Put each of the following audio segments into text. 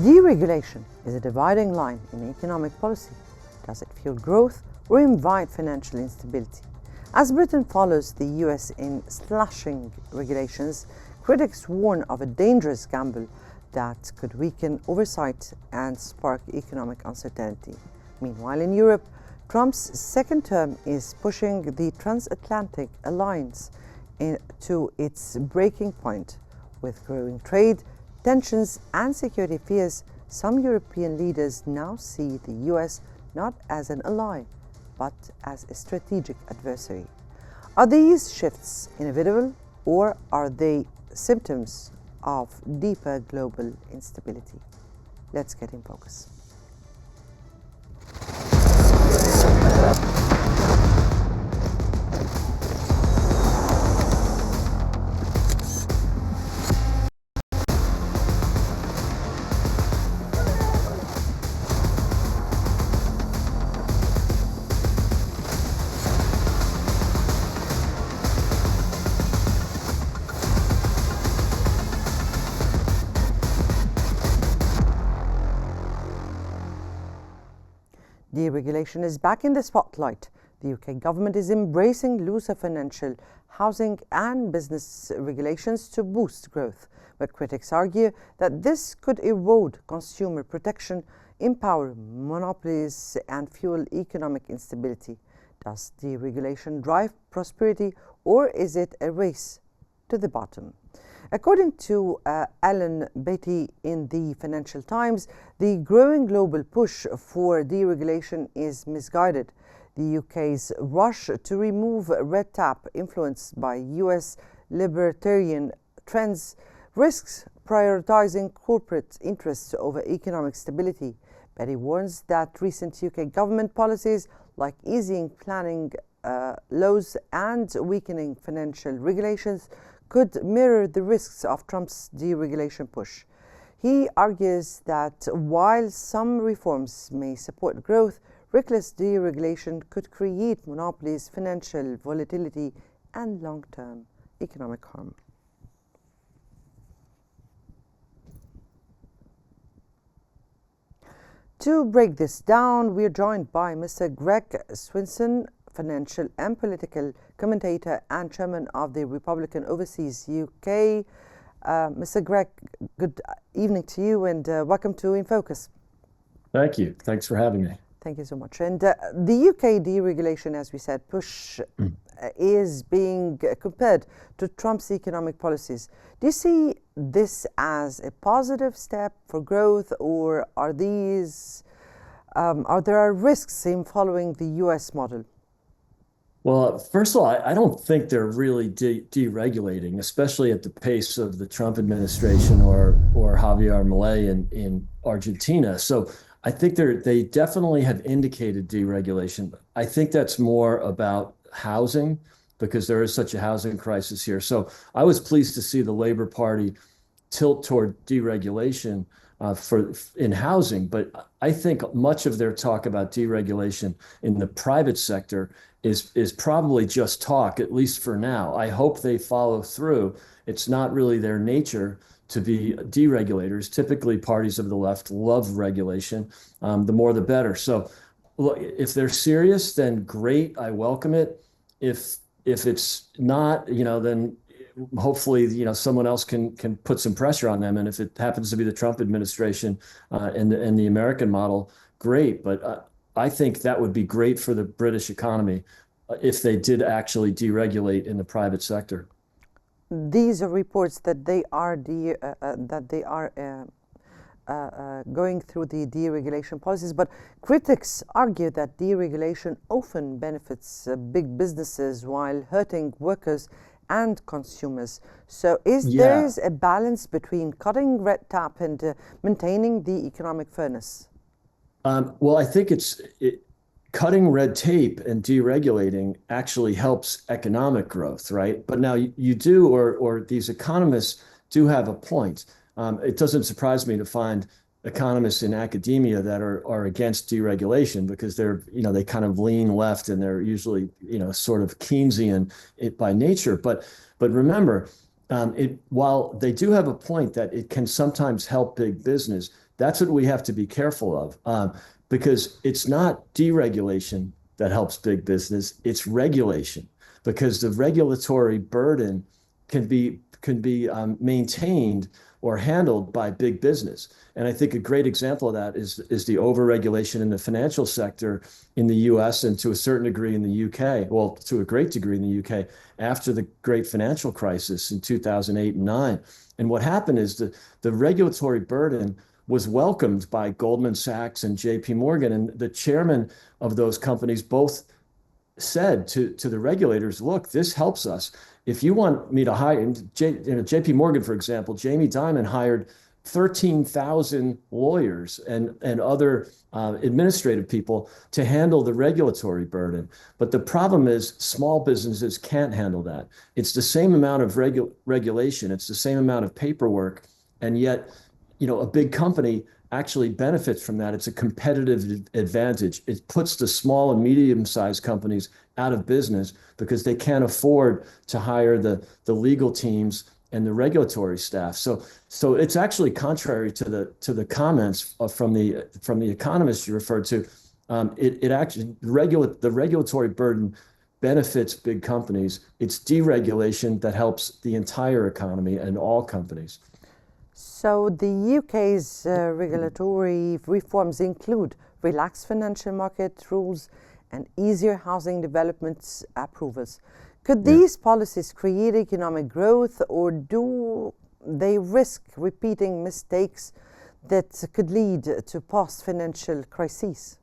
Deregulation is a dividing line in economic policy. Does it fuel growth or invite financial instability? As Britain follows the US in slashing regulations, critics warn of a dangerous gamble that could weaken oversight and spark economic uncertainty. Meanwhile, in Europe, Trump's second term is pushing the transatlantic alliance to its breaking point. With growing trade, tensions and security fears, some European leaders now see the US not as an ally, but as a strategic adversary. Are these shifts inevitable, or are they symptoms of deeper global instability? Let's get in focus. Deregulation is back in the spotlight. The UK government is embracing looser financial, housing and business regulations to boost growth, but critics argue that this could erode consumer protection, empower monopolies and fuel economic instability. Does deregulation drive prosperity, or is it a race to the bottom? According to Alan Beatty in the Financial Times, the growing global push for deregulation is misguided. The UK's rush to remove red tape influenced by US libertarian trends risks prioritizing corporate interests over economic stability. Beatty warns that recent UK government policies like easing planning laws and weakening financial regulations could mirror the risks of Trump's deregulation push. He argues that while some reforms may support growth, reckless deregulation could create monopolies, financial volatility, and long-term economic harm. To break this down, we are joined by Mr. Greg Swinson, financial and political commentator and chairman of the Republican Overseas UK. Mr. Greg, good evening to you and welcome to In Focus. Thank you. Thanks for having me. Thank you so much. And the UK deregulation, as we said, push is being compared to Trump's economic policies. Do you see this as a positive step for growth, or are there risks in following the US model? Well, first of all, I don't think they're really deregulating, especially at the pace of the Trump administration or Javier Milei in Argentina. So I think they definitely have indicated deregulation. I think that's more about housing, because there is such a housing crisis here. So I was pleased to see the Labour Party tilt toward deregulation in housing, but I think much of their talk about deregulation in the private sector is probably just talk, at least for now. I hope they follow through. It's not really their nature to be deregulators. Typically, parties of the left love regulation. The more, the better. So look, if they're serious, then great. I welcome it. If it's not, then hopefully, someone else can put some pressure on them. And if it happens to be the Trump administration and the American model, great. But I think that would be great for the British economy if they did actually deregulate in the private sector. These are reports that they are going through the deregulation policies, but critics argue that deregulation often benefits big businesses while hurting workers and consumers. So there is a balance between cutting red tape and maintaining the economic fairness? Well, I think cutting red tape and deregulating actually helps economic growth, right? But now you do, or these economists do have a point. It doesn't surprise me to find economists in academia that are against deregulation, because they kind of lean left, and they're usually sort of Keynesian by nature. But remember, while they do have a point that it can sometimes help big business, That's what we have to be careful of, because it's not deregulation that helps big business, it's regulation, because the regulatory burden can be maintained or handled by big business. And I think a great example of that is the overregulation in the financial sector in the US and to a certain degree in the UK, well, to a great degree in the UK after the great financial crisis in 2008 and 9. And what happened is the regulatory burden was welcomed by Goldman Sachs and JP Morgan. And the chairman of those companies both said to the regulators, look, this helps us. If you want me to hire, JP Morgan, for example, Jamie Dimon hired 13,000 lawyers and other administrative people to handle the regulatory burden. But the problem is small businesses can't handle that. It's the same amount of regulation. It's the same amount of paperwork. And yet, a big company actually benefits from that. It's a competitive advantage. It puts the small and medium-sized companies out of business because they can't afford to hire the legal teams and the regulatory staff. So it's actually contrary to the comments from the economists you referred to. It actually the regulatory burden benefits big companies. It's deregulation that helps the entire economy and all companies. So the UK's regulatory reforms include relaxed financial market rules and easier housing development approvals. Could these policies create economic growth, or do they risk repeating mistakes that could lead to post-financial crises?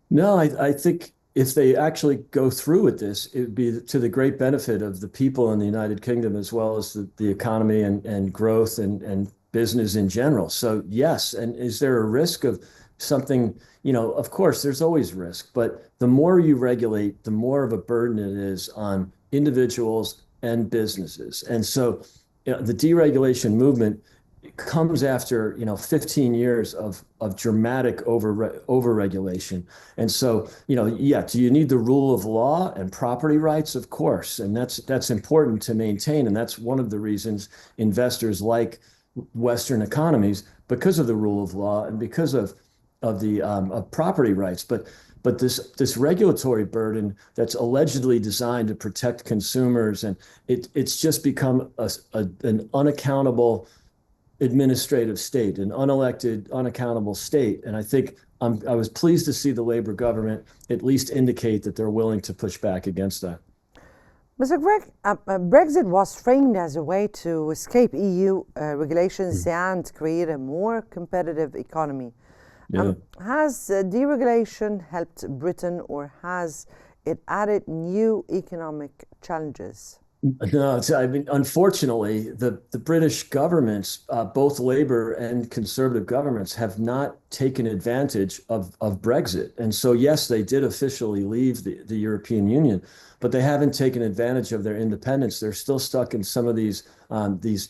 No, I think if they actually go through with this, it would be to the great benefit of the people in the United Kingdom, as well as the economy and growth and business in general. So yes, and is there a risk of something, of course, there's always risk, but the more you regulate, the more of a burden it is on individuals and businesses. And so the deregulation movement comes after 15 years of dramatic overregulation. And so do you need the rule of law and property rights? Of course, and that's important to maintain, and that's one of the reasons investors like Western economies, because of the rule of law and because of property rights. But this regulatory burden that's allegedly designed to protect consumers, and it's just become an unaccountable administrative state, an unelected, unaccountable state. And I think I was pleased to see the Labour government at least indicate that they're willing to push back against that. Mr. Gregg, Brexit was framed as a way to escape EU regulations and create a more competitive economy. Has deregulation helped Britain, or has it added new economic challenges? No, unfortunately, the British governments, both Labour and Conservative governments, have not taken advantage of Brexit. And so, yes, they did officially leave the European Union, but they haven't taken advantage of their independence. They're still stuck in some of these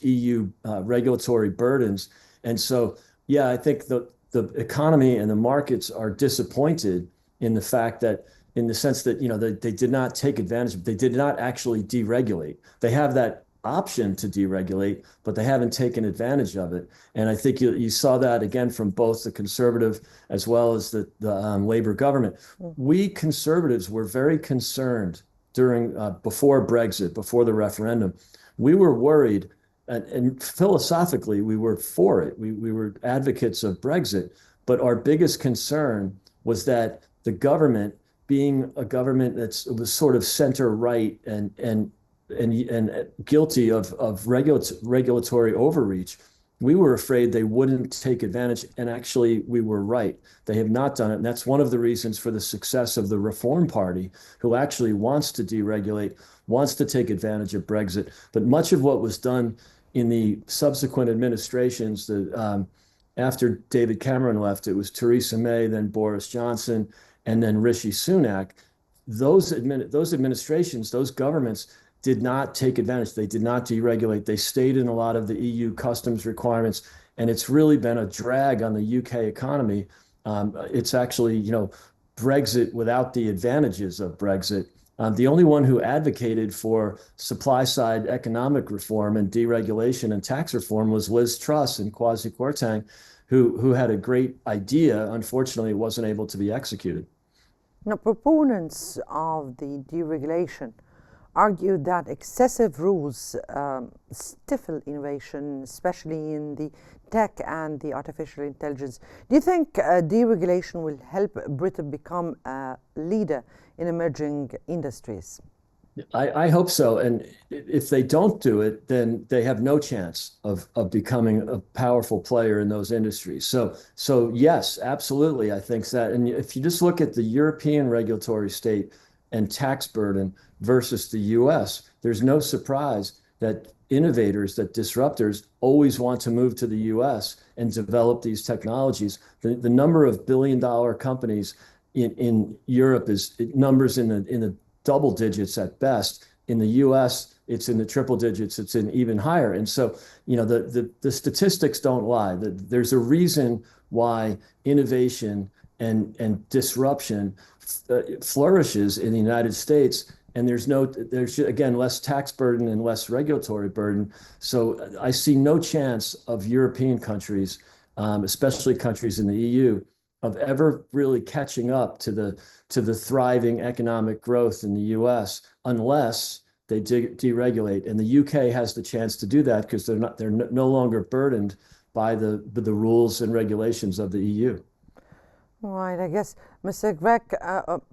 EU regulatory burdens. And so, I think the economy and the markets are disappointed in the fact that, in the sense that, they did not take advantage, they did not actually deregulate. They have that option to deregulate, but they haven't taken advantage of it. And I think you saw that again from both the Conservative as well as the Labour government. We Conservatives were very concerned before Brexit, before the referendum. We were worried, and philosophically, we were for it. We were advocates of Brexit, but our biggest concern was that the government, being a government was sort of center right and guilty of regulatory overreach, we were afraid they wouldn't take advantage. And actually, we were right. They have not done it. And that's one of the reasons for the success of the Reform Party, who actually wants to deregulate, wants to take advantage of Brexit. But much of what was done in the subsequent administrations, after David Cameron left, it was Theresa May, then Boris Johnson, and then Rishi Sunak. Those administrations, those governments did not take advantage. They did not deregulate. They stayed in a lot of the EU customs requirements, and it's really been a drag on the UK economy. It's actually, Brexit without the advantages of Brexit. The only one who advocated for supply-side economic reform and deregulation and tax reform was Liz Truss and Kwasi Kwarteng, who had a great idea. Unfortunately, it wasn't able to be executed. Now, proponents of the deregulation argue that excessive rules stifle innovation, especially in the tech and the artificial intelligence. Do you think deregulation will help Britain become a leader in emerging industries? I hope so. And if they don't do it, then they have no chance of becoming a powerful player in those industries. So yes, absolutely. I think that. And if you just look at the European regulatory state and tax burden versus the US, there's no surprise that innovators, that disruptors always want to move to the US and develop these technologies. The number of billion-dollar companies in Europe is numbers in the double digits at best. In the US, it's in the triple digits, it's in even higher. And so, the statistics don't lie. There's a reason why innovation and disruption flourishes in the United States. And there's again, less tax burden and less regulatory burden. So I see no chance of European countries, especially countries in the EU, of ever really catching up to the thriving economic growth in the US unless they deregulate. And the UK has the chance to do that because they're no longer burdened by the rules and regulations of the EU. Right, I guess, Mr. Gregg,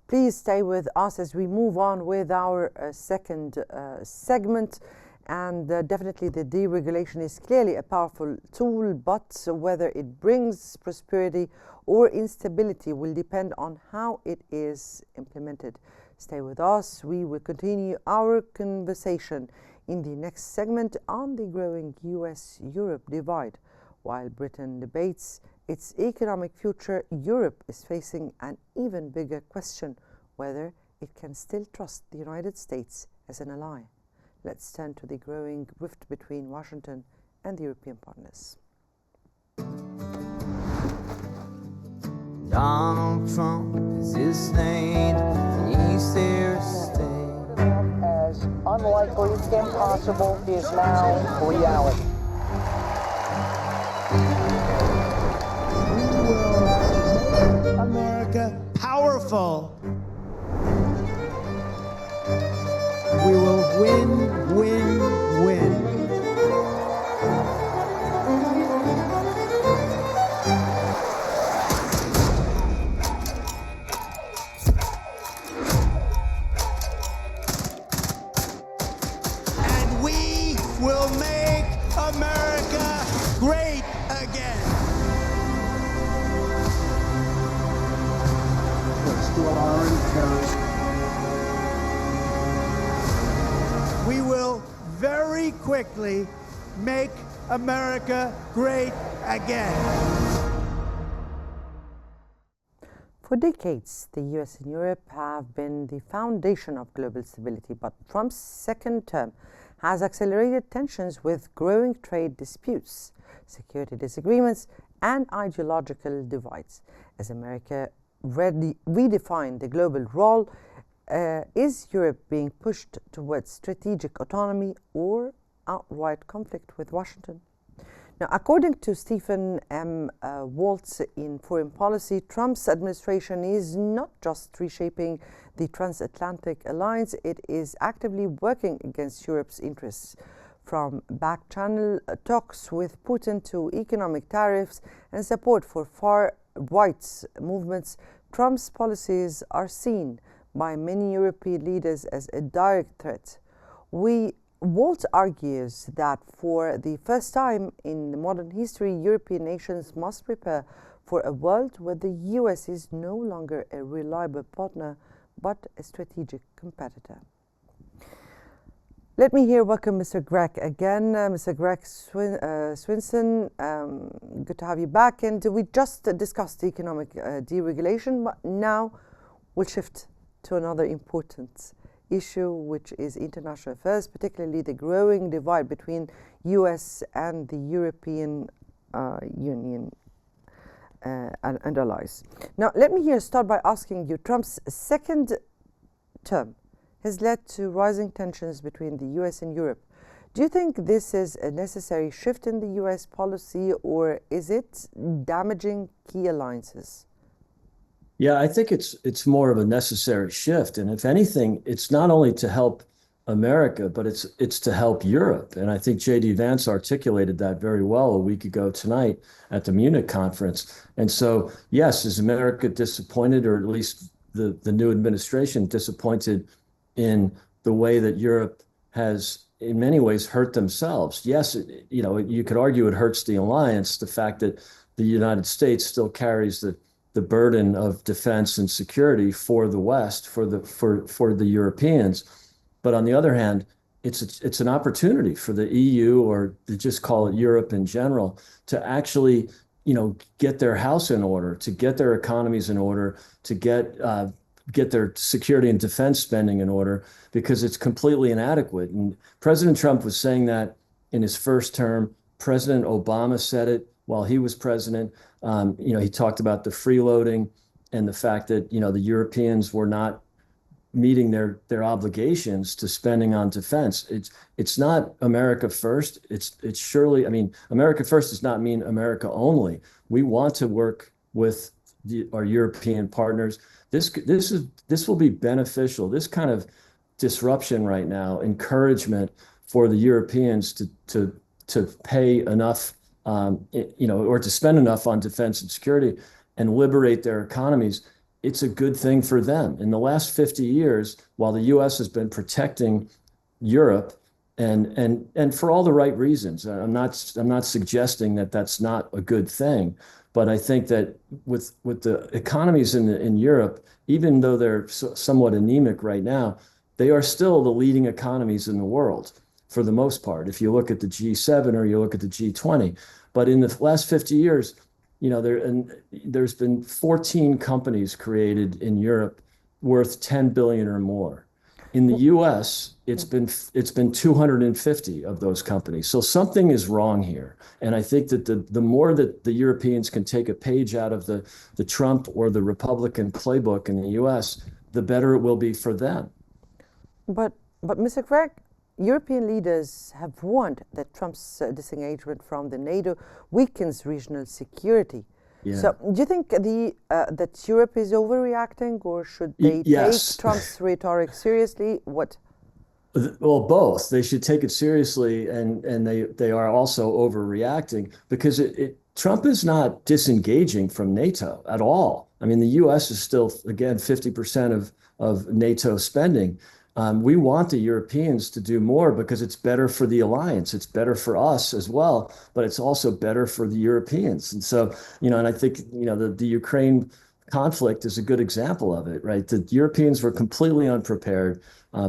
please stay with us as we move on with our second segment. And definitely the deregulation is clearly a powerful tool, but whether it brings prosperity or instability will depend on how it is implemented. Stay with us. We will continue our conversation in the next segment on the growing US-Europe divide. While Britain debates its economic future, Europe is facing an even bigger question, whether it can still trust the United States as an ally. Let's turn to the growing rift between Washington and the European partners. Donald Trump is his name, and he's there to stay. As unlikely, impossible, is now reality. We will make America powerful. We will win, win, win. And we will make America great again. Let's do our terrorism. We will very quickly make America great again. For decades, the US and Europe have been the foundation of global stability, but Trump's second term has accelerated tensions with growing trade disputes, security disagreements, and ideological divides. As America redefined the global role, is Europe being pushed towards strategic autonomy or outright conflict with Washington? Now, according to Stephen M. Waltz in Foreign Policy, Trump's administration is not just reshaping the transatlantic alliance, it is actively working against Europe's interests. From back-channel talks with Putin to economic tariffs and support for far-right movements, Trump's policies are seen by many European leaders as a direct threat. Walt argues that for the first time in modern history, European nations must prepare for a world where the US is no longer a reliable partner, but a strategic competitor. Let me here welcome Mr. Gregg again. Mr. Gregg Swinson, good to have you back. And we just discussed economic deregulation, but now we'll shift to another important issue, which is international affairs, particularly the growing divide between US and the European Union and allies. Now, let me here start by asking you, Trump's second term has led to rising tensions between the US and Europe. Do you think this is a necessary shift in the US policy, or is it damaging key alliances? Yeah, I think it's more of a necessary shift. And if anything, it's not only to help America, but it's to help Europe. And I think JD Vance articulated that very well a week ago tonight at the Munich conference. And so, yes, is America disappointed, or at least the new administration disappointed in the way that Europe has in many ways hurt themselves? Yes, you could argue it hurts the alliance, the fact that the United States still carries the burden of defense and security for the West, for the Europeans. But on the other hand, it's an opportunity for the EU, or to just call it Europe in general, to actually, get their house in order, to get their economies in order, to get their security and defense spending in order, because it's completely inadequate. And President Trump was saying that in his first term. President Obama said it while he was president. He talked about the freeloading and the fact that, the Europeans were not meeting their obligations to spending on defense. It's not America first. It's surely, America first does not mean America only. We want to work with our European partners. This will be beneficial. This kind of disruption right now, encouragement for the Europeans to pay enough, or to spend enough on defense and security and liberate their economies. It's a good thing for them. In the last 50 years, while the U.S. has been protecting Europe, and for all the right reasons, I'm not suggesting that that's not a good thing, but I think that with the economies in Europe, even though they're somewhat anemic right now, they are still the leading economies in the world for the most part. If you look at the G7 or you look at the G20, but in the last 50 years, there's been 14 companies created in Europe worth 10 billion or more. In the US, it's been 250 of those companies. So something is wrong here. And I think that the more that the Europeans can take a page out of the Trump or the Republican playbook in the US, the better it will be for them. But Mr. Craig, European leaders have warned that Trump's disengagement from the NATO weakens regional security. Yeah. So do you think that Europe is overreacting, or should they take Trump's rhetoric seriously? What? Well, both. They should take it seriously, and they are also overreacting, because Trump is not disengaging from NATO at all. The U.S. is still, again, 50% of NATO spending. We want the Europeans to do more because it's better for the alliance. It's better for us as well, but it's also better for the Europeans. And so, and I think, the Ukraine conflict is a good example of it, right? The Europeans were completely unprepared,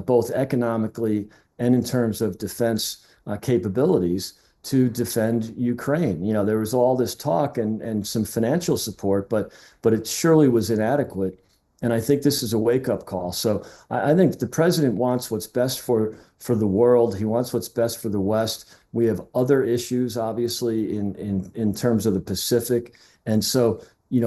both economically and in terms of defense capabilities, to defend Ukraine. There was all this talk and some financial support, but it surely was inadequate. And I think this is a wake-up call. So I think the president wants what's best for the world. He wants what's best for the West. We have other issues, obviously, in terms of the Pacific. And so, we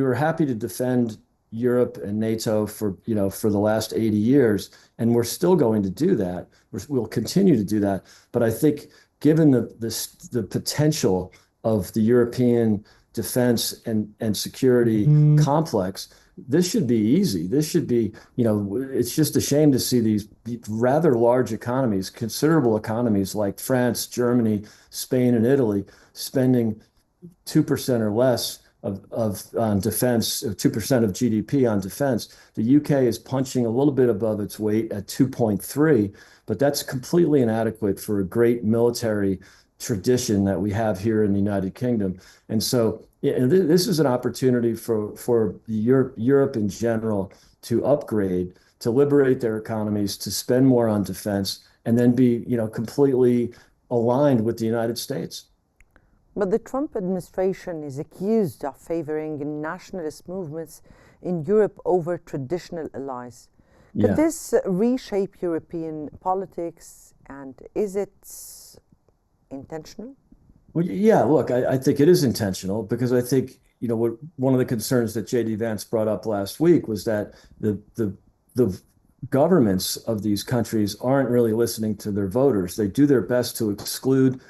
were happy to defend Europe and NATO for the last 80 years, and we're still going to do that. We'll continue to do that. But I think, given the potential of the European defense and security complex, this should be easy. This should be, it's just a shame to see these rather large economies, considerable economies like France, Germany, Spain, and Italy spending 2% or less on defense, 2% of GDP on defense. The UK is punching a little bit above its weight at 2.3, but that's completely inadequate for a great military tradition that we have here in the United Kingdom. And so this is an opportunity for Europe in general to upgrade, to liberate their economies, to spend more on defense, and then be, completely aligned with the United States. But the Trump administration is accused of favoring nationalist movements in Europe over traditional allies. Could this reshape European politics, and is it intentional? Well, yeah, look, I think it is intentional, because I think, one of the concerns that JD Vance brought up last week was that the governments of these countries aren't really listening to their voters. They do their best to exclude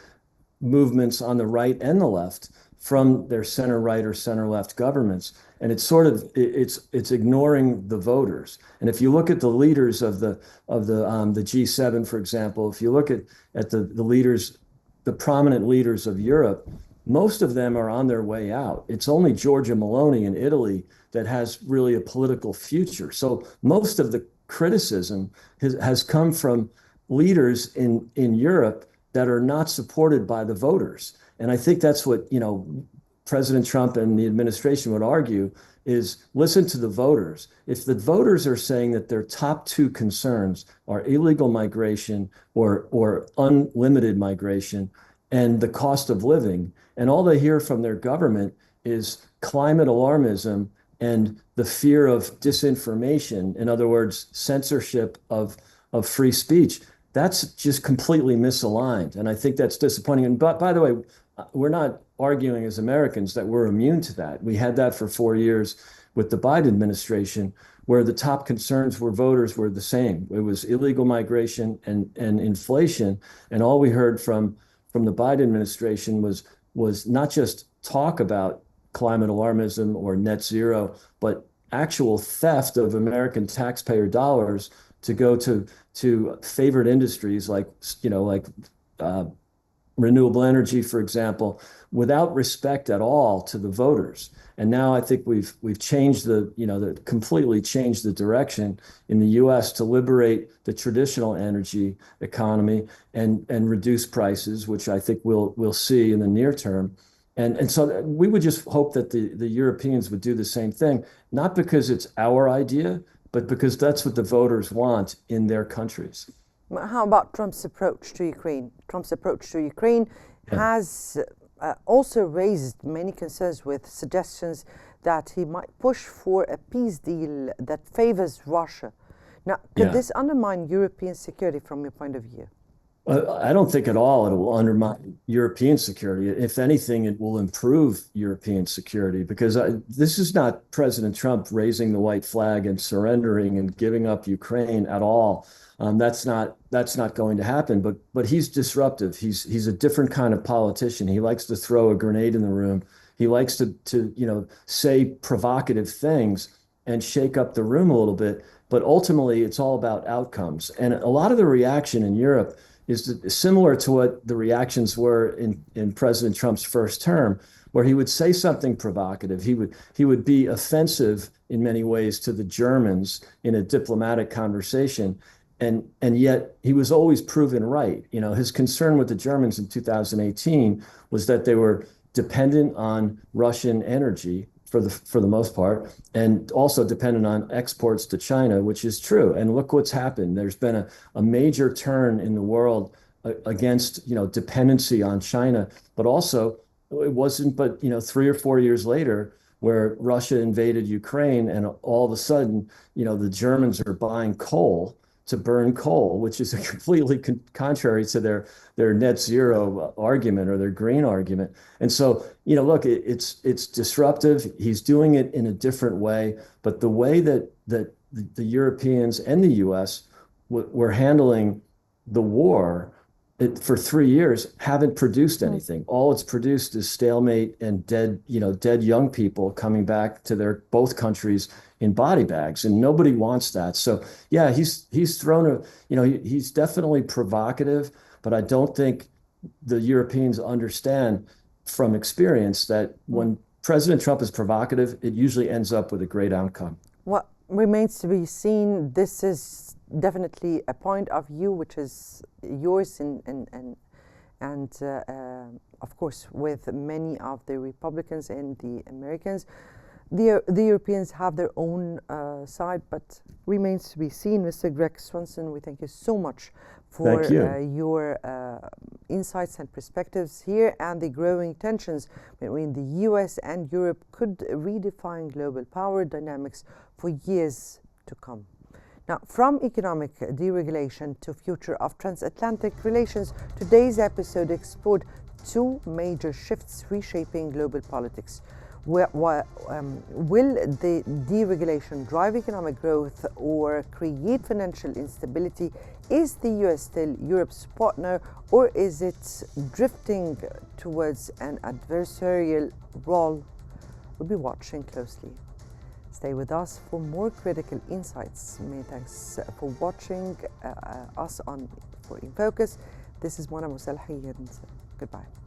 movements on the right and the left from their center right or center left governments. And it's sort of it's ignoring the voters. And if you look at the leaders of the G7, for example, if you look at the leaders, the prominent leaders of Europe, most of them are on their way out. It's only Giorgia Meloni in Italy that has really a political future. So most of the criticism has come from leaders in Europe that are not supported by the voters. And I think that's what, President Trump and the administration would argue is listen to the voters. If the voters are saying that their top two concerns are illegal migration or unlimited migration and the cost of living, and all they hear from their government is climate alarmism and the fear of disinformation, in other words, censorship of free speech, that's just completely misaligned. And I think that's disappointing. And by the way, we're not arguing as Americans that we're immune to that. We had that for 4 years with the Biden administration, where the top concerns were voters were the same. It was illegal migration and inflation. And all we heard from the Biden administration was not just talk about climate alarmism or net zero, but actual theft of American taxpayer dollars to go to favored industries like renewable energy, for example, without respect at all to the voters. And now I think we've changed completely changed the direction in the U.S. to liberate the traditional energy economy and reduce prices, which I think we'll see in the near term. And so we would just hope that the Europeans would do the same thing, not because it's our idea, but because that's what the voters want in their countries. How about Trump's approach to Ukraine? Trump's approach to Ukraine has also raised many concerns with suggestions that he might push for a peace deal that favors Russia. Now, could this undermine European security from your point of view? I don't think at all it will undermine European security. If anything, it will improve European security, because this is not President Trump raising the white flag and surrendering and giving up Ukraine at all. That's not going to happen. But he's disruptive. He's a different kind of politician. He likes to throw a grenade in the room. He likes to say provocative things and shake up the room a little bit. But ultimately, it's all about outcomes. And a lot of the reaction in Europe is similar to what the reactions were in President Trump's first term, where he would say something provocative. He would be offensive in many ways to the Germans in a diplomatic conversation. And yet he was always proven right. His concern with the Germans in 2018 was that they were dependent on Russian energy for the most part, and also dependent on exports to China, which is true. And look what's happened. There's been a major turn in the world against dependency on China, but also it wasn't but 3 or 4 years later where Russia invaded Ukraine, and all of a sudden the Germans are buying coal to burn coal, which is completely contrary to their net zero argument or their green argument. And so, look, it's disruptive. He's doing it in a different way, but the way that the Europeans and the U.S. were handling the war for 3 years haven't produced anything. All it's produced is stalemate and dead young people coming back to their both countries in body bags, and nobody wants that. So yeah, he's thrown he's definitely provocative, but I don't think the Europeans understand from experience that when President Trump is provocative, it usually ends up with a great outcome. What remains to be seen. This is definitely a point of view which is yours, and of course with many of the Republicans and the Americans. The Europeans have their own side, but remains to be seen. Mr. Greg Swanson, we thank you so much for your insights and perspectives here, and the growing tensions between the US and Europe could redefine global power dynamics for years to come. Now, from economic deregulation to future of transatlantic relations, today's episode explored two major shifts reshaping global politics. Will the deregulation drive economic growth or create financial instability? Is the US still Europe's partner, or is it drifting towards an adversarial role? We'll be watching closely. Stay with us for more critical insights. Many thanks for watching us for In Focus. This is Mona Moselhi, and goodbye.